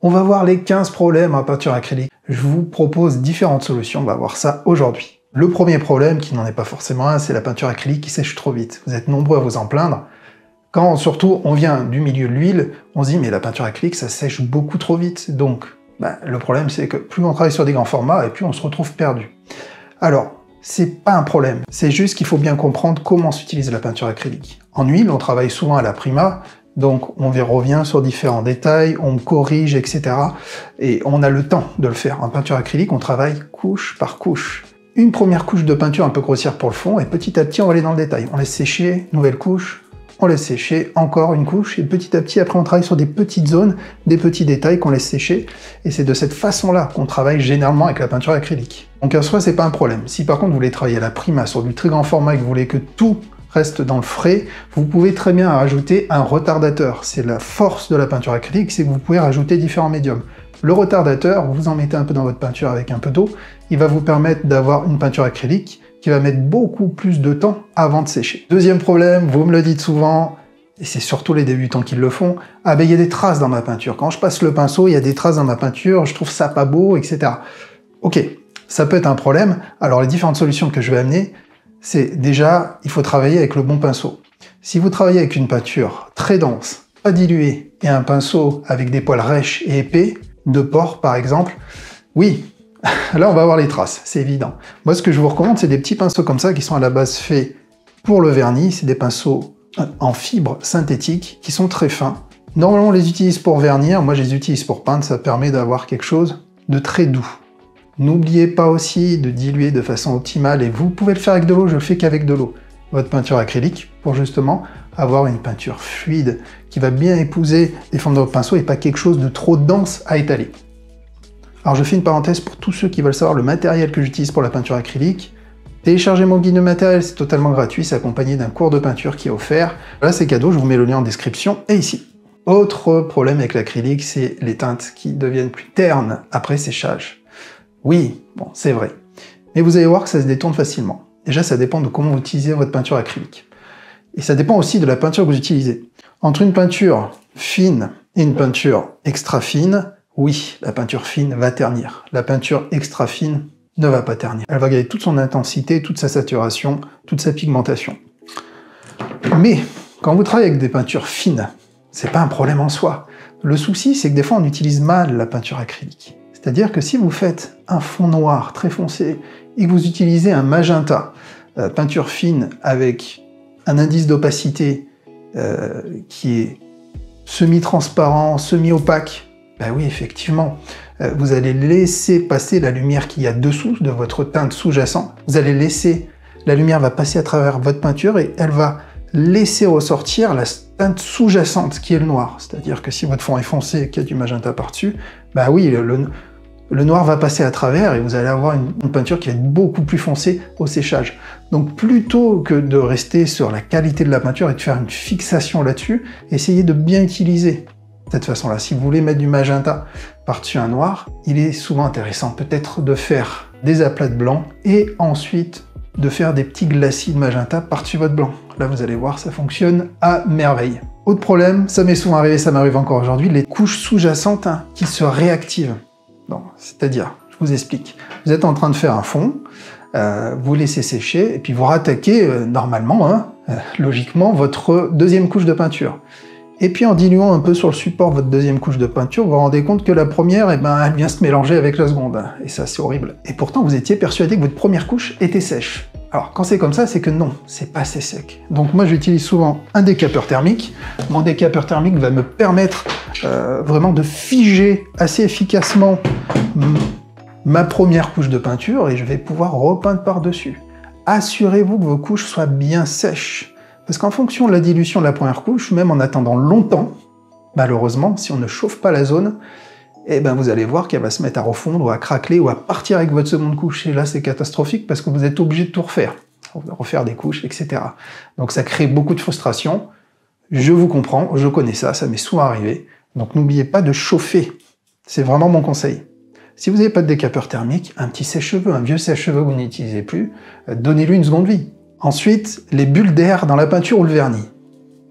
On va voir les 15 problèmes en peinture acrylique. Je vous propose différentes solutions, on va voir ça aujourd'hui. Le premier problème, qui n'en est pas forcément un, c'est la peinture acrylique qui sèche trop vite. Vous êtes nombreux à vous en plaindre. Quand surtout on vient du milieu de l'huile, on se dit mais la peinture acrylique ça sèche beaucoup trop vite. Donc le problème c'est que plus on travaille sur des grands formats et plus on se retrouve perdu. Alors, c'est pas un problème, c'est juste qu'il faut bien comprendre comment s'utilise la peinture acrylique. En huile, on travaille souvent à la prima, donc on revient sur différents détails, on corrige, etc. Et on a le temps de le faire. En peinture acrylique, on travaille couche par couche. Une première couche de peinture un peu grossière pour le fond, et petit à petit on va aller dans le détail. On laisse sécher, nouvelle couche, on laisse sécher, encore une couche, et petit à petit, après on travaille sur des petites zones, des petits détails qu'on laisse sécher, et c'est de cette façon-là qu'on travaille généralement avec la peinture acrylique. Donc en soi, c'est pas un problème. Si par contre vous voulez travailler à la prima sur du très grand format et que vous voulez que tout reste dans le frais, vous pouvez très bien rajouter un retardateur. C'est la force de la peinture acrylique, c'est que vous pouvez rajouter différents médiums. Le retardateur, vous en mettez un peu dans votre peinture avec un peu d'eau, il va vous permettre d'avoir une peinture acrylique qui va mettre beaucoup plus de temps avant de sécher. Deuxième problème, vous me le dites souvent, et c'est surtout les débutants qui le font, ah ben il y a des traces dans ma peinture. Quand je passe le pinceau, il y a des traces dans ma peinture, je trouve ça pas beau, etc. Ok, ça peut être un problème. Alors les différentes solutions que je vais amener, c'est déjà, il faut travailler avec le bon pinceau. Si vous travaillez avec une peinture très dense, pas diluée, et un pinceau avec des poils rêches et épais, de porc par exemple, oui, là, on va avoir les traces, c'est évident. Moi, ce que je vous recommande, c'est des petits pinceaux comme ça qui sont à la base faits pour le vernis. C'est des pinceaux en fibre synthétique qui sont très fins. Normalement, on les utilise pour vernir. Moi, je les utilise pour peindre. Ça permet d'avoir quelque chose de très doux. N'oubliez pas aussi de diluer de façon optimale. Et vous pouvez le faire avec de l'eau. Je le fais qu'avec de l'eau. Votre peinture acrylique pour justement avoir une peinture fluide qui va bien épouser les formes de votre pinceau et pas quelque chose de trop dense à étaler. Alors je fais une parenthèse pour tous ceux qui veulent savoir le matériel que j'utilise pour la peinture acrylique. Téléchargez mon guide de matériel, c'est totalement gratuit, c'est accompagné d'un cours de peinture qui est offert. Là c'est cadeau, je vous mets le lien en description et ici. Autre problème avec l'acrylique, c'est les teintes qui deviennent plus ternes après séchage. Oui, bon c'est vrai. Mais vous allez voir que ça se détourne facilement. Déjà ça dépend de comment vous utilisez votre peinture acrylique. Et ça dépend aussi de la peinture que vous utilisez. Entre une peinture fine et une peinture extra fine, oui, la peinture fine va ternir. La peinture extra fine ne va pas ternir. Elle va garder toute son intensité, toute sa saturation, toute sa pigmentation. Mais quand vous travaillez avec des peintures fines, c'est pas un problème en soi. Le souci, c'est que des fois, on utilise mal la peinture acrylique. C'est-à-dire que si vous faites un fond noir très foncé et que vous utilisez un magenta, peinture fine avec un indice d'opacité qui est semi-transparent, semi-opaque, ben oui, effectivement, vous allez laisser passer la lumière qu'il y a dessous de votre teinte sous-jacente. Vous allez laisser, la lumière va passer à travers votre peinture et elle va laisser ressortir la teinte sous-jacente qui est le noir. C'est-à-dire que si votre fond est foncé et qu'il y a du magenta par-dessus, ben oui, le noir va passer à travers et vous allez avoir une peinture qui va être beaucoup plus foncée au séchage. Donc plutôt que de rester sur la qualité de la peinture et de faire une fixation là-dessus, essayez de bien utiliser cette façon-là. Si vous voulez mettre du magenta par-dessus un noir, il est souvent intéressant peut-être de faire des aplats de blanc et ensuite de faire des petits glacis de magenta par-dessus votre blanc. Là, vous allez voir, ça fonctionne à merveille. Autre problème, ça m'est souvent arrivé, ça m'arrive encore aujourd'hui, les couches sous-jacentes qui se réactivent. C'est-à-dire, je vous explique. Vous êtes en train de faire un fond, vous laissez sécher, et puis vous rattaquez normalement, logiquement, votre deuxième couche de peinture. Et puis en diluant un peu sur le support votre deuxième couche de peinture, vous vous rendez compte que la première, elle vient se mélanger avec la seconde. Et ça, c'est horrible. Et pourtant, vous étiez persuadé que votre première couche était sèche. Alors, quand c'est comme ça, c'est que non, c'est pas assez sec. Donc moi, j'utilise souvent un décapeur thermique. Mon décapeur thermique va me permettre vraiment de figer assez efficacement ma première couche de peinture et je vais pouvoir repeindre par-dessus. Assurez-vous que vos couches soient bien sèches. Parce qu'en fonction de la dilution de la première couche, même en attendant longtemps, malheureusement, si on ne chauffe pas la zone, eh ben vous allez voir qu'elle va se mettre à refondre ou à craqueler ou à partir avec votre seconde couche. Et là, c'est catastrophique parce que vous êtes obligé de tout refaire. Refaire des couches, etc. Donc ça crée beaucoup de frustration. Je vous comprends, je connais ça, ça m'est souvent arrivé. Donc n'oubliez pas de chauffer. C'est vraiment mon conseil. Si vous n'avez pas de décapeur thermique, un petit sèche-cheveux, un vieux sèche-cheveux que vous n'utilisez plus, donnez-lui une seconde vie. Ensuite, les bulles d'air dans la peinture ou le vernis.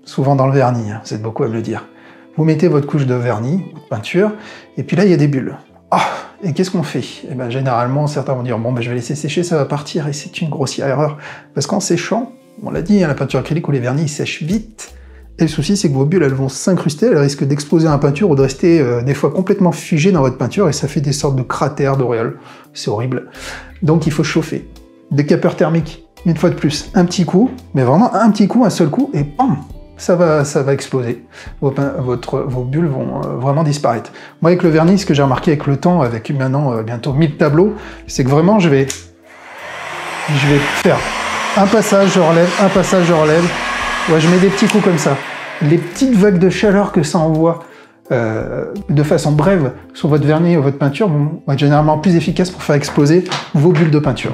Souvent dans le vernis, vous êtes beaucoup à me le dire. Vous mettez votre couche de vernis, de peinture, et puis là, il y a des bulles. Ah, et qu'est-ce qu'on fait? Eh ben, généralement, certains vont dire, bon, ben, je vais laisser sécher, ça va partir, et c'est une grossière erreur. Parce qu'en séchant, on l'a dit, hein, la peinture acrylique ou les vernis, ils sèchent vite. Et le souci, c'est que vos bulles, elles vont s'incruster, elles risquent d'exploser dans la peinture ou de rester des fois complètement figées dans votre peinture, et ça fait des sortes de cratères, d'auréoles. C'est horrible. Donc, il faut chauffer. Décapeur thermique, une fois de plus, un petit coup, mais vraiment un petit coup, un seul coup, et bam! Ça va exploser. Vos bulles vont vraiment disparaître. Moi, avec le vernis, ce que j'ai remarqué avec le temps, avec maintenant bientôt 1000 tableaux, c'est que vraiment, je vais faire un passage, je relève, un passage, je relève. Ouais, je mets des petits coups comme ça. Les petites vagues de chaleur que ça envoie de façon brève sur votre vernis ou votre peinture vont être généralement plus efficaces pour faire exploser vos bulles de peinture.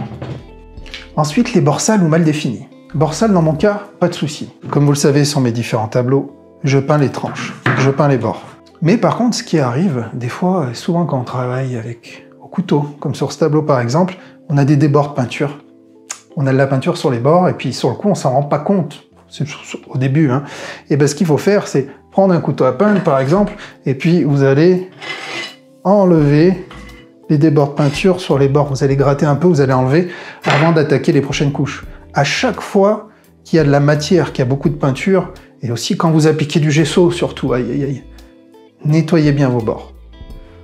Ensuite, les bords sales ou mal définis. Bord sale, dans mon cas, pas de souci. Comme vous le savez sur mes différents tableaux, je peins les tranches, je peins les bords. Mais par contre, ce qui arrive, des fois, souvent quand on travaille au couteau, comme sur ce tableau par exemple, on a des débords de peinture. On a de la peinture sur les bords, et puis sur le coup, on s'en rend pas compte. C'est au début, hein. Et ben, ce qu'il faut faire, c'est prendre un couteau à peindre, par exemple, et puis vous allez enlever les débords de peinture sur les bords. Vous allez gratter un peu, vous allez enlever avant d'attaquer les prochaines couches. À chaque fois qu'il y a de la matière, qu'il y a beaucoup de peinture, et aussi quand vous appliquez du gesso, surtout, aïe aïe aïe, nettoyez bien vos bords.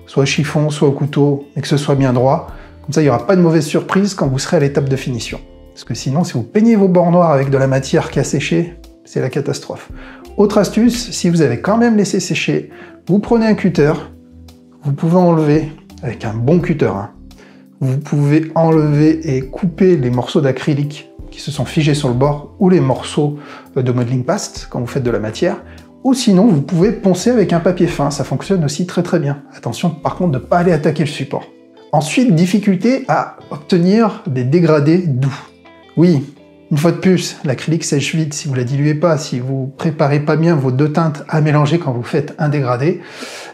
Soit au chiffon, soit au couteau, et que ce soit bien droit. Comme ça, il n'y aura pas de mauvaise surprise quand vous serez à l'étape de finition. Parce que sinon, si vous peignez vos bords noirs avec de la matière qui a séché, c'est la catastrophe. Autre astuce, si vous avez quand même laissé sécher, vous prenez un cutter, vous pouvez enlever, avec un bon cutter, hein, vous pouvez enlever et couper les morceaux d'acrylique qui se sont figés sur le bord, ou les morceaux de modeling paste, quand vous faites de la matière, ou sinon vous pouvez poncer avec un papier fin, ça fonctionne aussi très très bien. Attention par contre de ne pas aller attaquer le support. Ensuite, difficulté à obtenir des dégradés doux. Oui, une fois de plus, l'acrylique sèche vite si vous la diluez pas, si vous préparez pas bien vos deux teintes à mélanger quand vous faites un dégradé,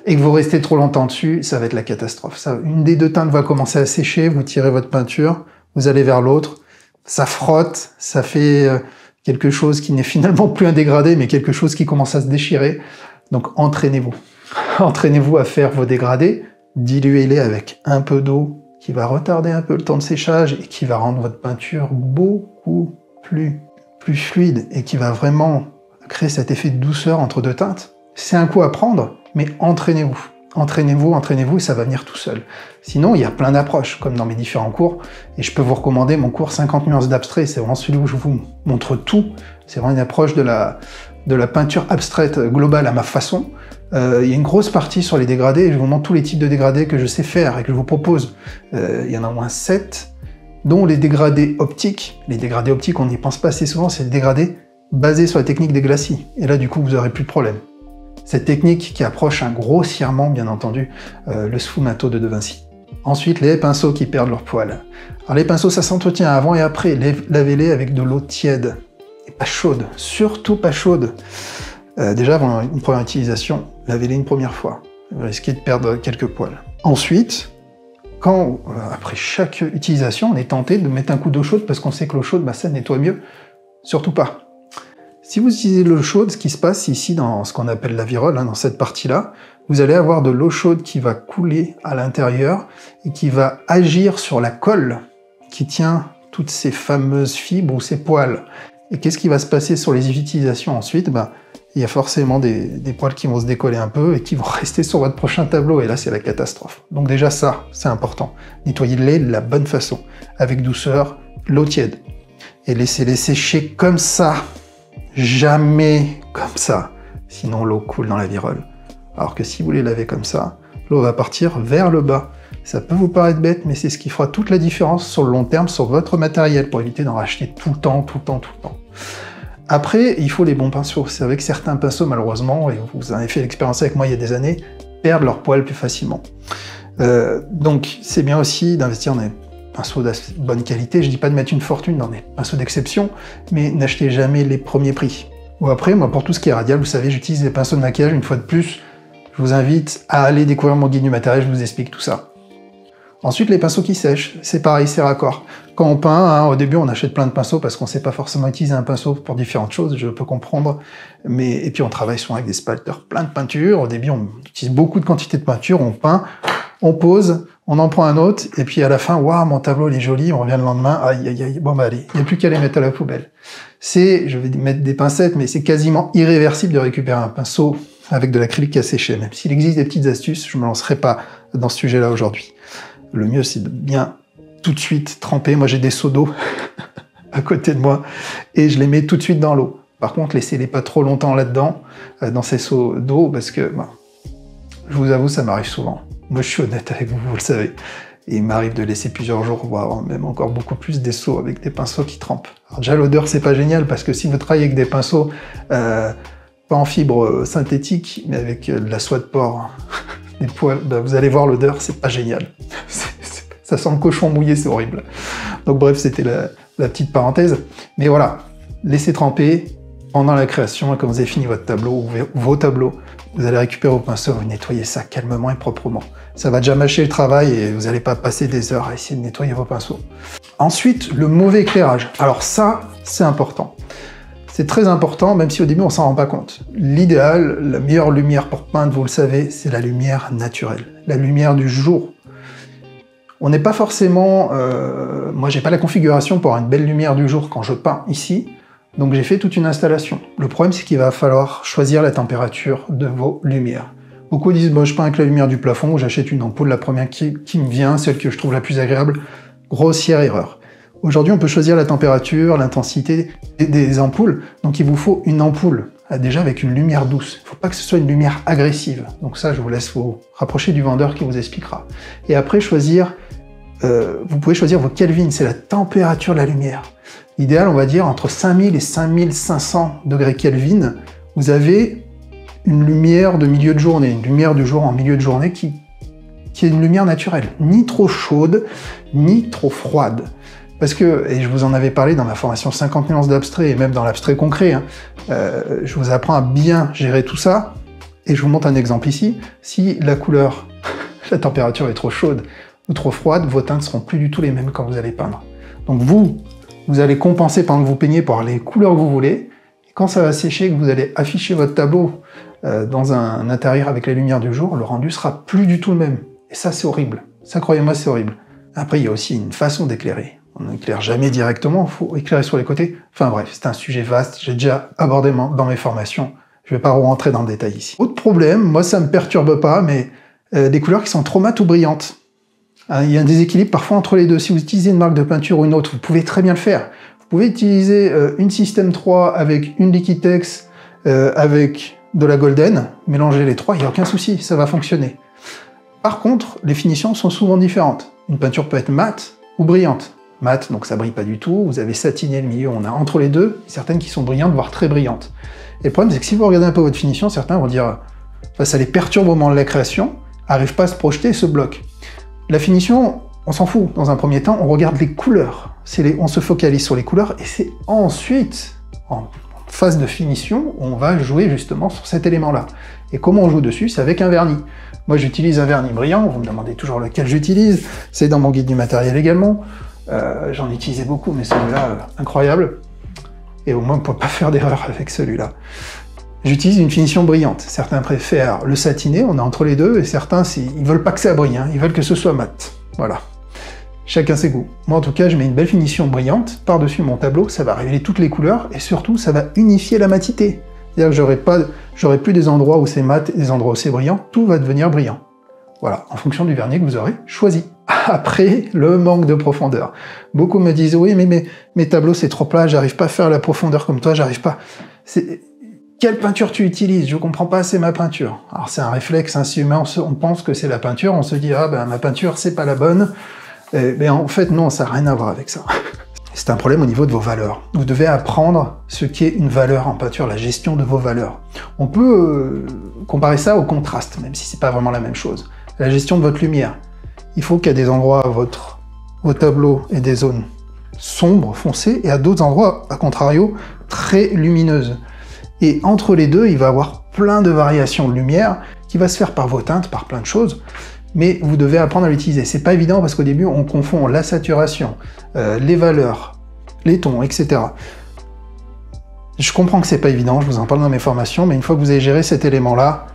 et que vous restez trop longtemps dessus, ça va être la catastrophe. Ça, une des deux teintes va commencer à sécher, vous tirez votre peinture, vous allez vers l'autre, ça frotte, ça fait quelque chose qui n'est finalement plus un dégradé, mais quelque chose qui commence à se déchirer. Donc entraînez-vous. Entraînez-vous à faire vos dégradés, diluez-les avec un peu d'eau qui va retarder un peu le temps de séchage et qui va rendre votre peinture beaucoup plus fluide et qui va vraiment créer cet effet de douceur entre deux teintes. C'est un coup à prendre, mais entraînez-vous. Entraînez-vous, entraînez-vous, et ça va venir tout seul. Sinon, il y a plein d'approches, comme dans mes différents cours, et je peux vous recommander mon cours 50 nuances d'abstrait, c'est vraiment celui où je vous montre tout. C'est vraiment une approche de la peinture abstraite globale à ma façon. Il y a une grosse partie sur les dégradés, et je vous montre tous les types de dégradés que je sais faire et que je vous propose. Il y en a au moins 7, dont les dégradés optiques. Les dégradés optiques, on n'y pense pas assez souvent, c'est les dégradés basés sur la technique des glacis. Et là, du coup, vous n'aurez plus de problème. Cette technique qui approche grossièrement, bien entendu, le sfumato de De Vinci. Ensuite, les pinceaux qui perdent leur poil. Alors les pinceaux, ça s'entretient avant et après. Lavez-les avec de l'eau tiède, et pas chaude, surtout pas chaude. Déjà, avant une première utilisation, lavez-les une première fois. Vous risquez de perdre quelques poils. Ensuite, après chaque utilisation, on est tenté de mettre un coup d'eau chaude parce qu'on sait que l'eau chaude, ça nettoie mieux. Surtout pas. Si vous utilisez l'eau chaude, ce qui se passe ici dans ce qu'on appelle la virole, dans cette partie-là, vous allez avoir de l'eau chaude qui va couler à l'intérieur et qui va agir sur la colle qui tient toutes ces fameuses fibres ou ces poils. Et qu'est-ce qui va se passer sur les utilisations ensuite? Il y a forcément des poils qui vont se décoller un peu et qui vont rester sur votre prochain tableau, et là c'est la catastrophe. Donc déjà ça, c'est important. Nettoyez-les de la bonne façon, avec douceur, l'eau tiède. Et laissez-les sécher comme ça. Jamais comme ça, sinon l'eau coule dans la virole. Alors que si vous les lavez comme ça, l'eau va partir vers le bas. Ça peut vous paraître bête, mais c'est ce qui fera toute la différence sur le long terme sur votre matériel, pour éviter d'en racheter tout le temps. Après, il faut les bons pinceaux. C'est vrai que certains pinceaux, malheureusement, et vous en avez fait l'expérience avec moi il y a des années, perdent leurs poils plus facilement. Donc c'est bien aussi d'investir dans des pinceaux de bonne qualité. Je dis pas de mettre une fortune dans des pinceaux d'exception, mais n'achetez jamais les premiers prix. Ou après, moi, pour tout ce qui est radial, vous savez, j'utilise des pinceaux de maquillage. Une fois de plus, je vous invite à aller découvrir mon guide du matériel, je vous explique tout ça. Ensuite, les pinceaux qui sèchent, c'est pareil, c'est raccord. Quand on peint, hein, au début, on achète plein de pinceaux parce qu'on ne sait pas forcément utiliser un pinceau pour différentes choses, je peux comprendre. Et puis, on travaille souvent avec des spalters, plein de peinture. Au début, on utilise beaucoup de quantité de peinture, on peint, on pose, on en prend un autre, et puis à la fin, waouh, mon tableau, il est joli, on revient le lendemain, aïe, aïe, aïe, bon, bah allez, il n'y a plus qu'à les mettre à la poubelle. Je vais mettre des pincettes, mais c'est quasiment irréversible de récupérer un pinceau avec de l'acrylique qui a séché. Même s'il existe des petites astuces, je ne me lancerai pas dans ce sujet-là aujourd'hui. Le mieux, c'est de bien tout de suite tremper. Moi, j'ai des seaux d'eau à côté de moi et je les mets tout de suite dans l'eau. Par contre, laissez-les pas trop longtemps là-dedans, dans ces seaux d'eau, parce que, bah, je vous avoue, ça m'arrive souvent. Moi, je suis honnête avec vous, vous le savez. Et il m'arrive de laisser plusieurs jours, voire même encore beaucoup plus, des seaux avec des pinceaux qui trempent. Alors déjà, l'odeur, c'est pas génial, parce que si vous travaillez avec des pinceaux, pas en fibre synthétique, mais avec de la soie de porc, des poils, bah, vous allez voir l'odeur, c'est pas génial. Ça sent le cochon mouillé, c'est horrible. Donc bref, c'était la petite parenthèse. Mais voilà, laissez tremper pendant la création, et quand vous avez fini votre tableau, ou vos tableaux, vous allez récupérer vos pinceaux, vous nettoyez ça calmement et proprement. Ça va déjà mâcher le travail et vous n'allez pas passer des heures à essayer de nettoyer vos pinceaux. Ensuite, le mauvais éclairage. Alors ça, c'est important. C'est très important, même si au début on s'en rend pas compte. L'idéal, la meilleure lumière pour peindre, vous le savez, c'est la lumière naturelle, la lumière du jour. On n'est pas forcément... moi, j'ai pas la configuration pour avoir une belle lumière du jour quand je peins ici, donc j'ai fait toute une installation. Le problème, c'est qu'il va falloir choisir la température de vos lumières. Beaucoup disent, bon, je peins avec la lumière du plafond, ou j'achète une ampoule, la première qui me vient, celle que je trouve la plus agréable. Grossière erreur. Aujourd'hui, on peut choisir la température, l'intensité des ampoules, donc il vous faut une ampoule, déjà avec une lumière douce. Il ne faut pas que ce soit une lumière agressive. Donc ça, je vous laisse vous rapprocher du vendeur qui vous expliquera. Et après, choisir, vous pouvez choisir vos Kelvin, c'est la température de la lumière. L'idéal, on va dire, entre 5000 et 5500 degrés Kelvin, vous avez une lumière de milieu de journée, une lumière du jour en milieu de journée qui est une lumière naturelle, ni trop chaude, ni trop froide. Parce que, et je vous en avais parlé dans ma formation 50 nuances d'abstrait, et même dans l'abstrait concret, hein, je vous apprends à bien gérer tout ça, et je vous montre un exemple ici. Si la couleur, la température est trop chaude ou trop froide, vos teintes ne seront plus du tout les mêmes quand vous allez peindre. Donc vous allez compenser pendant que vous peignez pour avoir les couleurs que vous voulez, et quand ça va sécher, que vous allez afficher votre tableau dans un intérieur avec la lumière du jour, le rendu sera plus du tout le même. Et ça, c'est horrible. Ça, croyez-moi, c'est horrible. Après, il y a aussi une façon d'éclairer. On n'éclaire jamais directement, il faut éclairer sur les côtés. Enfin bref, c'est un sujet vaste, j'ai déjà abordé dans mes formations. Je ne vais pas rentrer dans le détail ici. Autre problème, moi ça ne me perturbe pas, mais des couleurs qui sont trop mates ou brillantes. Il y a un déséquilibre parfois entre les deux. Si vous utilisez une marque de peinture ou une autre, vous pouvez très bien le faire. Vous pouvez utiliser une System 3 avec une Liquitex, avec de la Golden, mélanger les trois, il n'y a aucun souci, ça va fonctionner. Par contre, les finitions sont souvent différentes. Une peinture peut être mate ou brillante. Mate, donc ça brille pas du tout, vous avez satiné le milieu, on a entre les deux, certaines qui sont brillantes, voire très brillantes. Et le problème, c'est que si vous regardez un peu votre finition, certains vont dire, ça les perturbe au moment de la création, n'arrivent pas à se projeter et se bloquent. La finition, on s'en fout. Dans un premier temps, on regarde les couleurs. On se focalise sur les couleurs, et c'est ensuite, en phase de finition, on va jouer justement sur cet élément-là. Et comment on joue dessus? C'est avec un vernis. Moi, j'utilise un vernis brillant, vous me demandez toujours lequel j'utilise, c'est dans mon guide du matériel également. J'en ai utilisé beaucoup, mais celui-là, incroyable. Et au moins, on ne peut pas faire d'erreur avec celui-là. J'utilise une finition brillante. Certains préfèrent le satiné, on est entre les deux, et certains, ils veulent pas que ça brille, hein, ils veulent que ce soit mat. Voilà. Chacun ses goûts. Moi, en tout cas, je mets une belle finition brillante par-dessus mon tableau, ça va révéler toutes les couleurs, et surtout, ça va unifier la matité. C'est-à-dire que j'aurai plus des endroits où c'est mat et des endroits où c'est brillant, tout va devenir brillant. Voilà, en fonction du vernis que vous aurez choisi. Après, le manque de profondeur. Beaucoup me disent, oui, mais mes tableaux, c'est trop plat, j'arrive pas à faire la profondeur comme toi, j'arrive pas... Quelle peinture tu utilises? Je comprends pas assez ma peinture. Alors c'est un réflexe, hein, si humain, on pense que c'est la peinture, on se dit, ah ben ma peinture, c'est pas la bonne. Mais en fait, non, ça n'a rien à voir avec ça. C'est un problème au niveau de vos valeurs. Vous devez apprendre ce qu'est une valeur en peinture, la gestion de vos valeurs. On peut comparer ça au contraste, même si c'est pas vraiment la même chose. La gestion de votre lumière. Il faut qu'à des endroits, vos tableaux aient des zones sombres, foncées, et à d'autres endroits, à contrario, très lumineuses. Et entre les deux, il va y avoir plein de variations de lumière qui va se faire par vos teintes, par plein de choses. mais vous devez apprendre à l'utiliser. C'est pas évident parce qu'au début, on confond la saturation, les valeurs, les tons, etc. Je comprends que c'est pas évident, je vous en parle dans mes formations, mais une fois que vous avez géré cet élément-là,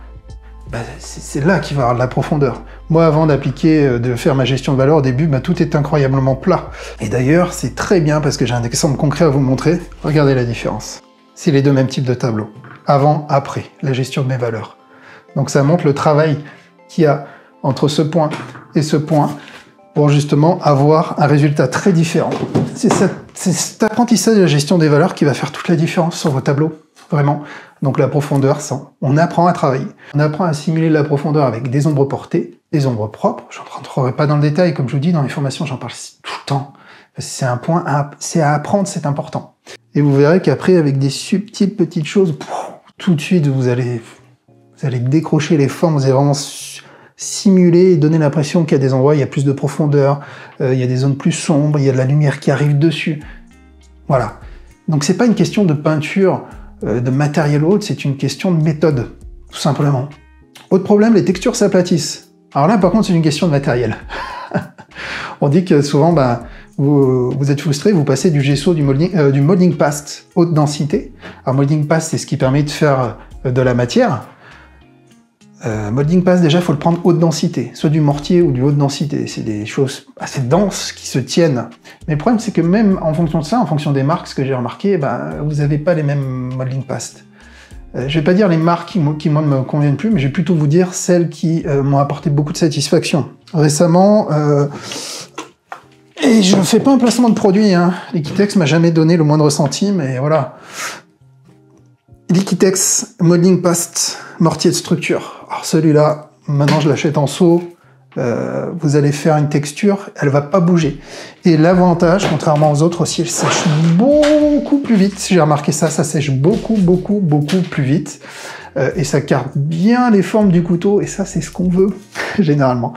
bah, c'est là qu'il va y avoir de la profondeur. Moi, avant d'appliquer, de faire ma gestion de valeur, au début, bah, tout est incroyablement plat. Et d'ailleurs, c'est très bien parce que j'ai un exemple concret à vous montrer. Regardez la différence. C'est les deux mêmes types de tableaux. Avant, après, la gestion de mes valeurs. Donc ça montre le travail qu'il y a entre ce point et ce point pour justement avoir un résultat très différent. C'est cet apprentissage de la gestion des valeurs qui va faire toute la différence sur vos tableaux. Vraiment. Donc la profondeur, on apprend à travailler. On apprend à simuler la profondeur avec des ombres portées, des ombres propres. Je n'entrerai pas dans le détail, comme je vous dis, dans les formations, j'en parle tout le temps. C'est un point, c'est à apprendre, c'est important. Et vous verrez qu'après, avec des subtiles petites choses, tout de suite, vous allez décrocher les formes, vous allez vraiment simuler et donner l'impression qu'il y a des endroits où il y a plus de profondeur, il y a des zones plus sombres, il y a de la lumière qui arrive dessus. Voilà. Donc c'est pas une question de peinture, de matériel autre, c'est une question de méthode, tout simplement. Autre problème, les textures s'aplatissent. Alors là, par contre, c'est une question de matériel. On dit que souvent, bah, vous êtes frustré, vous passez du gesso, du molding paste haute densité. Alors molding paste, c'est ce qui permet de faire de la matière. Molding paste, déjà, il faut le prendre haute densité, soit du mortier ou du haute densité. C'est des choses assez denses qui se tiennent. Mais le problème, c'est que même en fonction de ça, en fonction des marques, ce que j'ai remarqué, bah, vous n'avez pas les mêmes molding paste. Je vais pas dire les marques qui, moi, ne me conviennent plus, mais je vais plutôt vous dire celles qui m'ont apporté beaucoup de satisfaction. Récemment, et je ne fais pas un placement de produit, hein. Liquitex m'a jamais donné le moindre centime, et voilà. Liquitex Molding Paste mortier de structure. Alors celui-là, maintenant je l'achète en seau, vous allez faire une texture, elle va pas bouger. Et l'avantage, contrairement aux autres aussi, elle sèche beaucoup plus vite. J'ai remarqué ça, ça sèche beaucoup plus vite. Et ça garde bien les formes du couteau, et ça c'est ce qu'on veut, généralement.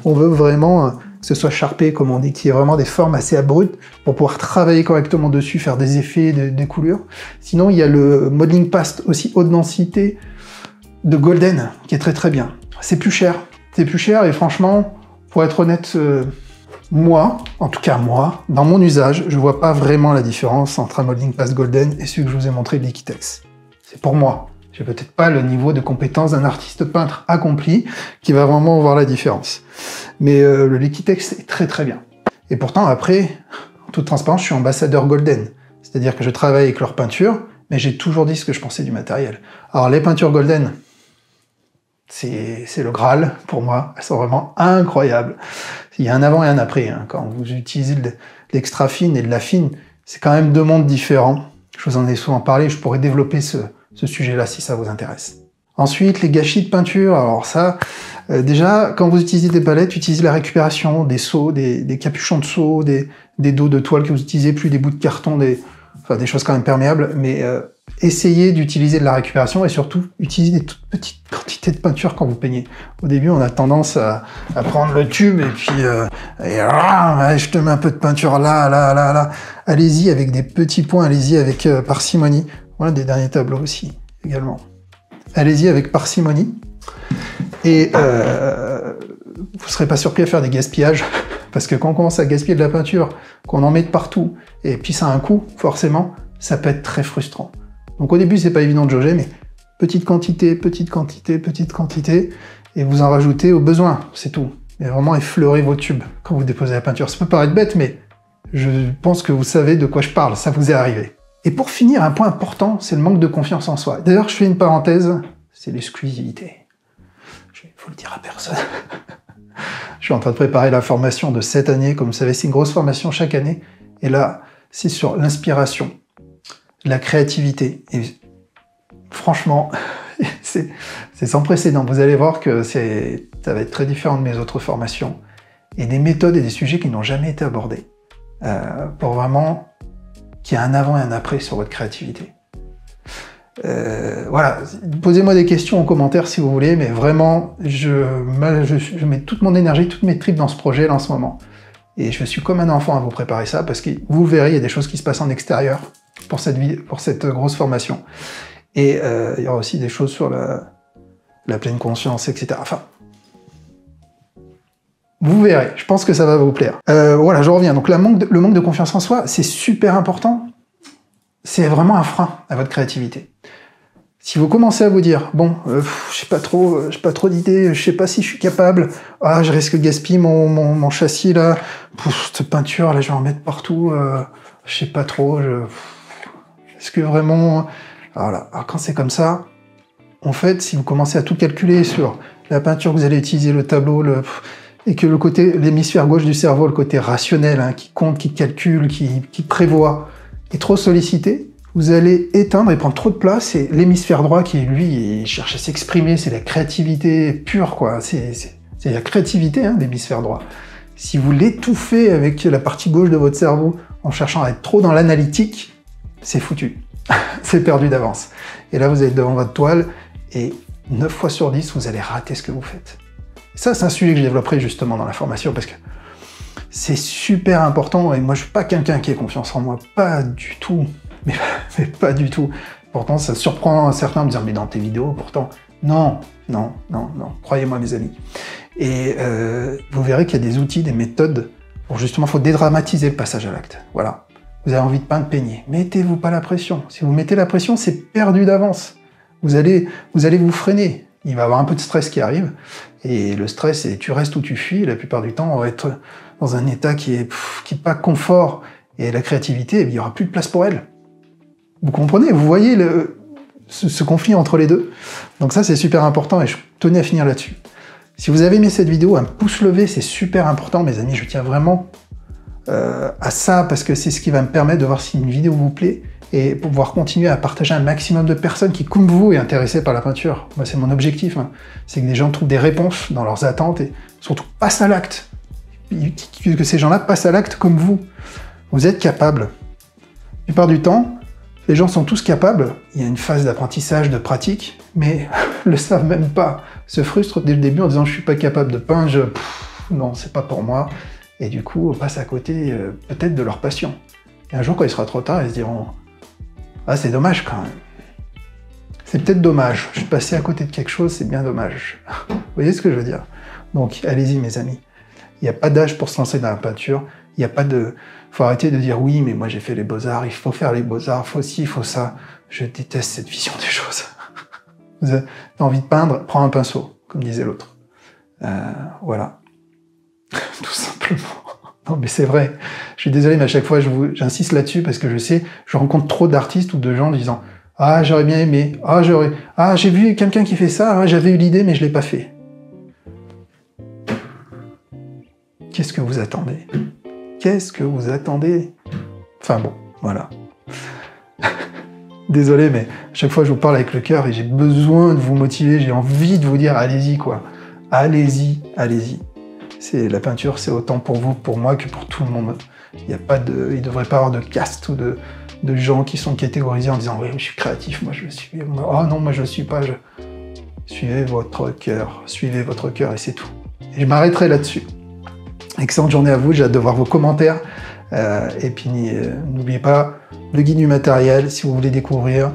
On veut vraiment que ce soit sharpé, comme on dit, qu'il y ait vraiment des formes assez abruptes pour pouvoir travailler correctement dessus, faire des effets, des coulures. Sinon, il y a le Modeling Paste, aussi haute densité, de Golden, qui est très bien. C'est plus cher. C'est plus cher, et franchement, pour être honnête, moi, en tout cas moi, dans mon usage, je vois pas vraiment la différence entre un Modeling Paste Golden et celui que je vous ai montré de Liquitex. C'est pour moi. J'ai peut-être pas le niveau de compétence d'un artiste peintre accompli qui va vraiment voir la différence. Mais le Liquitex est très bien. Et pourtant, après, en toute transparence, je suis ambassadeur Golden. C'est-à-dire que je travaille avec leur peinture, mais j'ai toujours dit ce que je pensais du matériel. Alors les peintures Golden, c'est le Graal pour moi. Elles sont vraiment incroyables. Il y a un avant et un après. Hein. Quand vous utilisez de l'extra fine et de la fine, c'est quand même deux mondes différents. Je vous en ai souvent parlé, je pourrais développer ce sujet-là si ça vous intéresse. Ensuite, les gâchis de peinture. Alors ça, déjà, quand vous utilisez des palettes, utilisez la récupération, des seaux, des capuchons de seaux, des dos de toile que vous utilisez plus, des bouts de carton, des choses quand même perméables, mais essayez d'utiliser de la récupération et surtout, utilisez des toutes petites quantités de peinture quand vous peignez. Au début, on a tendance à prendre le tube et puis je te mets un peu de peinture là. Allez-y avec des petits points, allez-y avec parcimonie. Voilà des derniers tableaux aussi, également. Allez-y avec parcimonie. Et vous ne serez pas surpris à faire des gaspillages, parce que quand on commence à gaspiller de la peinture, qu'on en met de partout, et puis ça a un coût, forcément, ça peut être très frustrant. Donc au début, c'est pas évident de jauger, mais petite quantité, et vous en rajoutez au besoin, c'est tout. Et vraiment effleurez vos tubes quand vous déposez la peinture. Ça peut paraître bête, mais je pense que vous savez de quoi je parle, ça vous est arrivé. Et pour finir, un point important, c'est le manque de confiance en soi. D'ailleurs, je fais une parenthèse, c'est l'exclusivité. Il faut le dire à personne. Je suis en train de préparer la formation de cette année. Comme vous savez, c'est une grosse formation chaque année. Et là, c'est sur l'inspiration, la créativité. Et franchement, c'est sans précédent. Vous allez voir que ça va être très différent de mes autres formations. Et des méthodes et des sujets qui n'ont jamais été abordés. Pour vraiment qu'il y ait un avant et un après sur votre créativité. Voilà, posez-moi des questions en commentaire si vous voulez, mais vraiment, je mets toute mon énergie, toutes mes tripes dans ce projet là en ce moment. Et je suis comme un enfant à vous préparer ça, parce que vous verrez, il y a des choses qui se passent en extérieur pour cette grosse formation. Et il y aura aussi des choses sur la pleine conscience, etc. Enfin, Vous verrez, je pense que ça va vous plaire. Voilà, je reviens. Donc le manque de confiance en soi, c'est super important. C'est vraiment un frein à votre créativité. Si vous commencez à vous dire, bon, j'ai pas trop d'idées, je sais pas si je suis capable, ah, je risque de gaspiller mon châssis là, cette peinture là, je vais en mettre partout, je sais pas trop, est-ce que vraiment... Voilà. Alors quand c'est comme ça, en fait, si vous commencez à tout calculer sur la peinture que vous allez utiliser, le tableau, et que le côté, l'hémisphère gauche du cerveau, le côté rationnel, hein, qui compte, qui calcule, qui prévoit, est trop sollicité, vous allez éteindre et prendre trop de place, et l'hémisphère droit qui, lui, il cherche à s'exprimer, c'est la créativité pure, quoi. C'est la créativité, hein, l'hémisphère droit. Si vous l'étouffez avec la partie gauche de votre cerveau, en cherchant à être trop dans l'analytique, c'est foutu. C'est perdu d'avance. Et là, vous êtes devant votre toile, et 9 fois sur 10, vous allez rater ce que vous faites. Ça, c'est un sujet que je développerai justement dans la formation, parce que c'est super important, et moi, je suis pas quelqu'un qui ait confiance en moi, pas du tout, mais pas du tout. Pourtant, ça surprend certains de me dire, mais dans tes vidéos, pourtant, non, croyez-moi, mes amis. Et vous verrez qu'il y a des outils, des méthodes, pour justement, faut dédramatiser le passage à l'acte. Voilà. Vous avez envie de peindre, peignez. Mettez-vous pas la pression. Si vous mettez la pression, c'est perdu d'avance. Vous allez vous freiner. Il va y avoir un peu de stress qui arrive, et le stress, c'est tu restes ou tu fuis. La plupart du temps, on va être dans un état qui est pas confort, et la créativité, il n'y aura plus de place pour elle. Vous comprenez? Vous voyez ce conflit entre les deux? Donc ça, c'est super important, et je tenais à finir là-dessus. Si vous avez aimé cette vidéo, un pouce levé, c'est super important, mes amis. Je tiens vraiment à ça, parce que c'est ce qui va me permettre de voir si une vidéo vous plaît, et pour pouvoir continuer à partager un maximum de personnes qui, comme vous, est intéressées par la peinture. Moi, c'est mon objectif, hein. C'est que des gens trouvent des réponses dans leurs attentes, et surtout passent à l'acte. Que ces gens-là passent à l'acte comme vous. Vous êtes capables. La plupart du temps, les gens sont tous capables. Il y a une phase d'apprentissage, de pratique, mais le savent même pas. Se frustrent dès le début en disant « je suis pas capable de peindre, non, c'est pas pour moi ». Et du coup, on passe à côté peut-être de leur passion. Et un jour, quand il sera trop tard, ils se diront « ah, c'est dommage quand même. C'est peut-être dommage. Je suis passé à côté de quelque chose, c'est bien dommage. » Vous voyez ce que je veux dire? Donc, allez-y, mes amis. Il n'y a pas d'âge pour se lancer dans la peinture. Il n'y a pas de... faut arrêter de dire « oui, mais moi j'ai fait les beaux-arts, il faut faire les beaux-arts, faut ci, il faut ça. » Je déteste cette vision des choses. Vous avez envie de peindre, prends un pinceau, comme disait l'autre. Voilà. Tout simplement. Non, mais c'est vrai. Je suis désolé, mais à chaque fois, j'insiste là-dessus, parce que je sais, je rencontre trop d'artistes ou de gens disant « ah, j'aurais bien aimé. Ah, j'ai vu quelqu'un qui fait ça. Ah, j'avais eu l'idée, mais je l'ai pas fait. » Qu'est-ce que vous attendez? Qu'est-ce que vous attendez? Enfin bon, voilà. Désolé, mais à chaque fois je vous parle avec le cœur et j'ai besoin de vous motiver, j'ai envie de vous dire allez-y quoi. Allez-y, allez-y. La peinture, c'est autant pour vous, pour moi, que pour tout le monde. Il ne devrait pas y avoir de caste ou de gens qui sont catégorisés en disant oui, je suis créatif, moi je le suis. Oh non, moi je le suis pas. Suivez votre cœur et c'est tout. Et je m'arrêterai là-dessus. Excellente journée à vous, j'ai hâte de voir vos commentaires. Et puis n'oubliez pas le guide du matériel si vous voulez découvrir,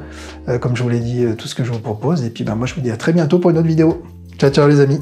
comme je vous l'ai dit, tout ce que je vous propose. Et puis moi je vous dis à très bientôt pour une autre vidéo. Ciao ciao les amis.